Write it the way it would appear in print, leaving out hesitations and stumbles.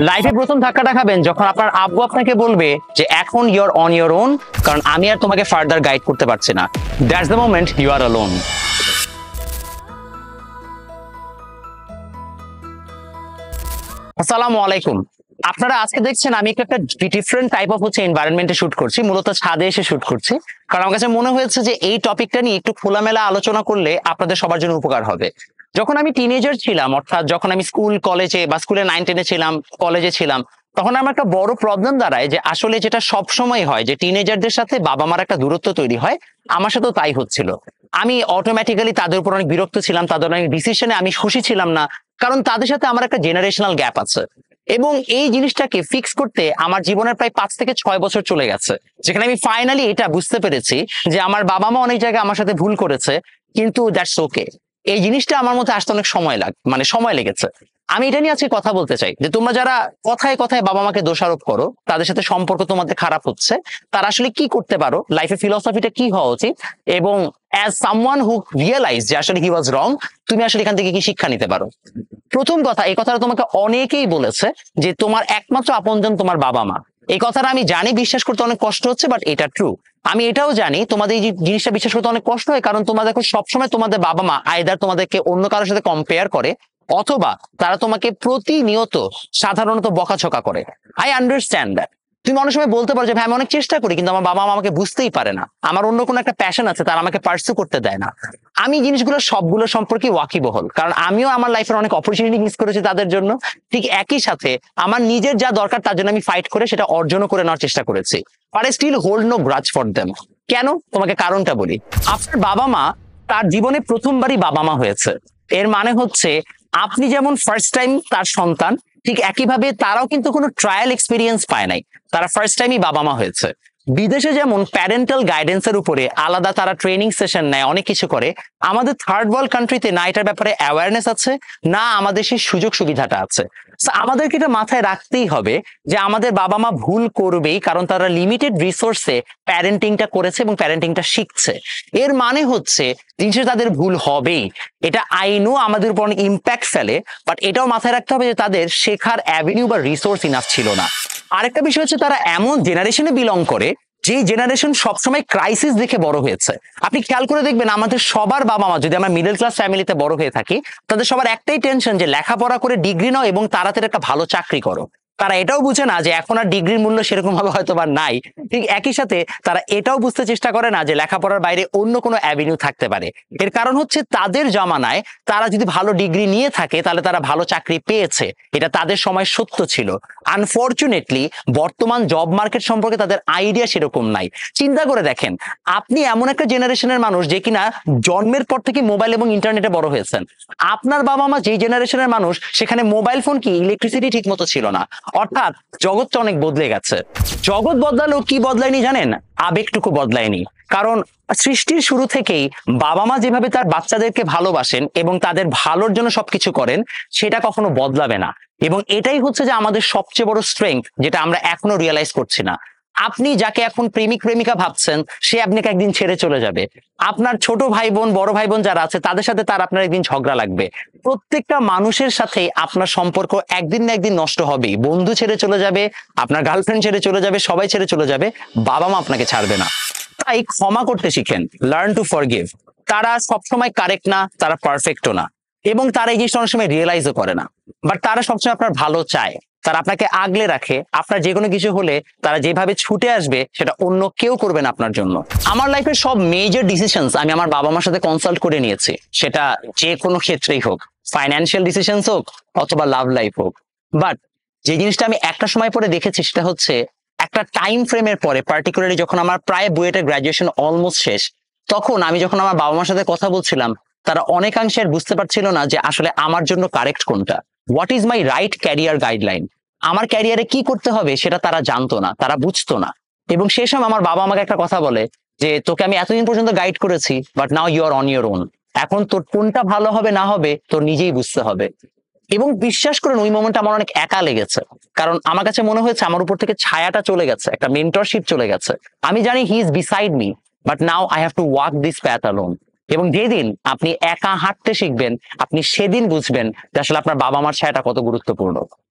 লাইফে প্রথম ধাক্কাটা খাবেন যখন আপনার আব্বু আপনাকে বলবে যে এখন you are on your own, কারণ আমি আর তোমাকে ফার্দার গাইড করতে পারছি না। That's the moment you are alone. আসসালামু আলাইকুম। আপনারা আজকে দেখছেন আমি একটা ডিফারেন্ট টাইপ অফ এনভায়রনমেন্টে শুট করছি, মূলত ছাদে এসে শুট করছি, কারণ আমার কাছে মনে হয়েছে যে এই টপিকটা নিয়ে একটু খোলামেলা আলোচনা করলে আপনাদের সবার জন্য উপকার হবে। যখন আমি টিনেজার ছিলাম, অর্থাৎ যখন আমি স্কুল কলেজে বা স্কুলে 9-10-এ ছিলাম, কলেজে ছিলাম, তখন আমার একটা বড় প্রবলেম দাঁড়ায় যে আসলে যেটা সব সময় হয় যে টিনেজারদের সাথে বাবা মার একটা দূরত্ব তৈরি হয়। আমার সাথেও তাই হচ্ছিল। আমি অটোমেটিক্যালি তাদের উপর অনেক বিরক্ত ছিলাম, তাদের অনেক ডিসিশনে আমি খুশি ছিলাম না, কারণ তাদের সাথে আমার একটা জেনারেশনাল গ্যাপ আছে। এবং এই জিনিসটাকে ফিক্স করতে আমার জীবনের প্রায় 5 থেকে 6 বছর চলে গেছে, যেখানে আমি ফাইনালি এটা বুঝতে পেরেছি যে আমার বাবা মা অনেক জায়গায় আমার সাথে ভুল করেছে, কিন্তু দ্যাটস ওকে। এই জিনিসটা আমার মধ্যে আসতে অনেক সময় লেগেছে। আমি এটা নিয়ে আজকে কথা বলতে চাই যে তোমরা যারা কথায় কথায় বাবা মাকে দোষারোপ করো, তাদের সাথে সম্পর্ক তোমাদের খারাপ হচ্ছে, তারা আসলে কি করতে পারো, লাইফে ফিলসফিটা কি হওয়া উচিত, এবং অ্যাজ সামওয়ান হু রিয়েলাইজ যে আসলে হি ওয়াজ রং, তুমি আসলে এখান থেকে কি শিক্ষা নিতে পারো। প্রথম কথা, এই কথাটা তোমাকে অনেকেই বলেছে যে তোমার একমাত্র আপনজন তোমার বাবা মা। এই কথাটা আমি জানি, বিশ্বাস করতে অনেক কষ্ট হচ্ছে, বাট এটা ট্রু। আমি এটাও জানি তোমাদের এই জিনিসটা বিশ্বাস করতে অনেক কষ্ট হয়, কারণ তোমরা দেখো সবসময় তোমাদের বাবা মা আইদার তোমাদেরকে অন্য কারোর সাথে কম্পেয়ার করে, অথবা তারা তোমাকে প্রতিনিয়ত সাধারণত বকাঝকা করে। I understand that. তুমি অনেক সময় বলতে পারো যে ভাই আমি অনেক চেষ্টা করি, কিন্তু আমার বাবা মা আমাকে বুঝতেই পারে না, আমার অন্য কোনো একটা প্যাশন আছে, তারা আমাকে পার্সু করতে দেয় না। আমি জিনিসগুলো সবগুলো সম্পর্কে ওয়াকিবহল, কারণ আমিও আমার লাইফের অনেক অপরচুনিটি মিস করেছি তাদের জন্য। ঠিক একই সাথে আমার নিজের যা দরকার তার জন্য আমি ফাইট করে সেটা অর্জনও করে নেওয়ার চেষ্টা করেছি। But I still hold no grudge for them. কেন? তোমাকে কারণটা বলি। আপনার বাবা মা তার জীবনে প্রথমবারই বাবা মা হয়েছে। এর মানে হচ্ছে আপনি যেমন ফার্স্ট টাইম তার সন্তান, ঠিক একইভাবে তারাও কিন্তু কোনো ট্রায়াল এক্সপিরিয়েন্স পায় নাই, তারা ফার্স্ট টাইমই বাবা মা হয়েছে। বিদেশে যেমন প্যারেন্টাল গাইডেন্সের উপরে আলাদা তারা ট্রেনিং সেশন নেয়, অনেক কিছু করে, আমাদের থার্ড ওয়ার্ল্ড কান্ট্রিতে না এটার ব্যাপারে অ্যাওয়ারনেস আছে, না আমাদের সেই সুযোগ সুবিধাটা আছে। আমাদেরকে এটা মাথায় রাখতেই হবে যে আমাদের বাবা মা ভুল করবেই, কারণ তারা লিমিটেড রিসোর্সে প্যারেন্টিংটা করেছে এবং প্যারেন্টিংটা শিখছে। এর মানে হচ্ছে জিনিসটা তাদের ভুল হবেই। এটা আইনও আমাদের উপর অনেক ইম্প্যাক্ট ফেলে, বাট এটাও মাথায় রাখতে হবে যে তাদের শেখার অ্যাভিনিউ বা রিসোর্স ইনাফ ছিল না। আরেকটা বিষয় হচ্ছে তারা এমন জেনারেশনে বিলং করে যে জেনারেশন সবসময় ক্রাইসিস দেখে বড় হয়েছে। আপনি খেয়াল করে দেখবেন আমাদের সবার বাবা মা, যদি আমরা মিডল ক্লাস ফ্যামিলিতে বড় হয়ে থাকি, তাদের সবার একটাই টেনশন যে লেখাপড়া করে ডিগ্রি নাও এবং তাড়াতাড়ি একটা ভালো চাকরি করো। তারা এটাও বুঝে না যে এখন আর ডিগ্রির মূল্য সেরকম ভাবে হয়তো বা নাই। ঠিক একই সাথে তারা এটাও বুঝতে চেষ্টা করে না যে লেখাপড়ার বাইরে অন্য কোনো অ্যাভিনিউ থাকতে পারে। এর কারণ হচ্ছে তাদের জামানায় তারা যদি ভালো ডিগ্রি নিয়ে থাকে তাহলে তারা ভালো চাকরি পেয়েছে, এটা তাদের সময় সত্য ছিল। আনফরচুনেটলি বর্তমান জব মার্কেট সম্পর্কে তাদের আইডিয়া সেরকম নাই। চিন্তা করে দেখেন, আপনি এমন একটা জেনারেশনের মানুষ যে কিনা জন্মের পর থেকে মোবাইল এবং ইন্টারনেটে বড় হয়েছেন। আপনার বাবা মা যেই জেনারেশনের মানুষ, সেখানে মোবাইল ফোন কি ইলেকট্রিসিটি ঠিক মতো ছিল না। অর্থাৎ জগৎটা অনেক বদলে গেছে। জগৎ বদলালেও কি বদলায়নি জানেন? আবেগটুকু বদলায়নি। কারণ সৃষ্টির শুরু থেকেই বাবা মা যেভাবে তার বাচ্চাদেরকে ভালোবাসেন এবং তাদের ভালোর জন্য সবকিছু করেন, সেটা কখনো বদলাবে না। এবং এটাই হচ্ছে যে আমাদের সবচেয়ে বড় স্ট্রেংথ, যেটা আমরা এখনো রিয়েলাইজ করছি না। আপনি যাকে এখন প্রেমিক প্রেমিকা ভাবছেন, সে আপনাকে একদিন ছেড়ে চলে যাবে। আপনার ছোট ভাই বোন, বড় ভাই বোন যারা আছে, তাদের সাথে তার আপনার একদিন ঝগড়া লাগবে। প্রত্যেকটা মানুষের সাথে আপনার সম্পর্ক একদিন না একদিন নষ্ট হবেই। বন্ধু ছেড়ে চলে যাবে, আপনার গার্লফ্রেন্ড ছেড়ে চলে যাবে, সবাই ছেড়ে চলে যাবে, বাবা মা আপনাকে ছাড়বে না। তাই ক্ষমা করতে শিখেন, লার্ন টু ফরগিভ। তারা সবসময় কারেক্ট না, তারা পারফেক্টও না, এবং তারা এই জিনিসটা অনেক সময় রিয়েলাইজও করে না। বাট তারা সবসময় আপনার ভালো চায়, তারা আপনাকে আগলে রাখে। আপনার যে কোনো কিছু হলে তারা যেভাবে ছুটে আসবে সেটা অন্য কেউ করবে না আপনার জন্য। আমার লাইফের সব মেজর ডিসিশনস আমি আমার বাবা মার সাথে কনসাল্ট করে নিয়েছি, সেটা যে কোনো ক্ষেত্রেই হোক, ফাইন্যান্সিয়াল ডিসিশনস হোক অথবা লাভ লাইফ হোক। বাট যে জিনিসটা আমি একটা সময় পরে দেখেছি সেটা হচ্ছে একটা টাইম ফ্রেমের পরে, পার্টিকুলারলি যখন আমার প্রায় বুয়েটের গ্রাজুয়েশন অলমোস্ট শেষ, তখন আমি যখন আমার বাবা মার সাথে কথা বলছিলাম, তারা অনেকাংশে আর বুঝতে পারছিল না যে আসলে আমার জন্য কারেক্ট কোনটা, what is my right career guideline. আমার ক্যারিয়ারে কি করতে হবে সেটা তারা জানতো না, তারা বুঝতো না। এবং সেই সময় আমার বাবা আমাকে একটা কথা বলে যে তোকে আমি এতদিন পর্যন্ত গাইড করেছি, but now you are on your own. এখন তোর কোনটা ভালো হবে না হবে তোর নিজেই বুঝতে হবে। এবং বিশ্বাস করুন, ওই মোমেন্টটা আমার অনেক একা লেগেছে, কারণ আমার কাছে মনে হয়েছে আমার উপর থেকে ছায়াটা চলে গেছে, একটা মেন্টরশিপ চলে গেছে। আমি জানি he is beside me, but now I have to walk this path alone. এবং যেদিন আপনি একা হাঁটতে শিখবেন, আপনি সেদিন বুঝবেন যে আসলে আপনার বাবা মার ছায়াটা কত গুরুত্বপূর্ণ।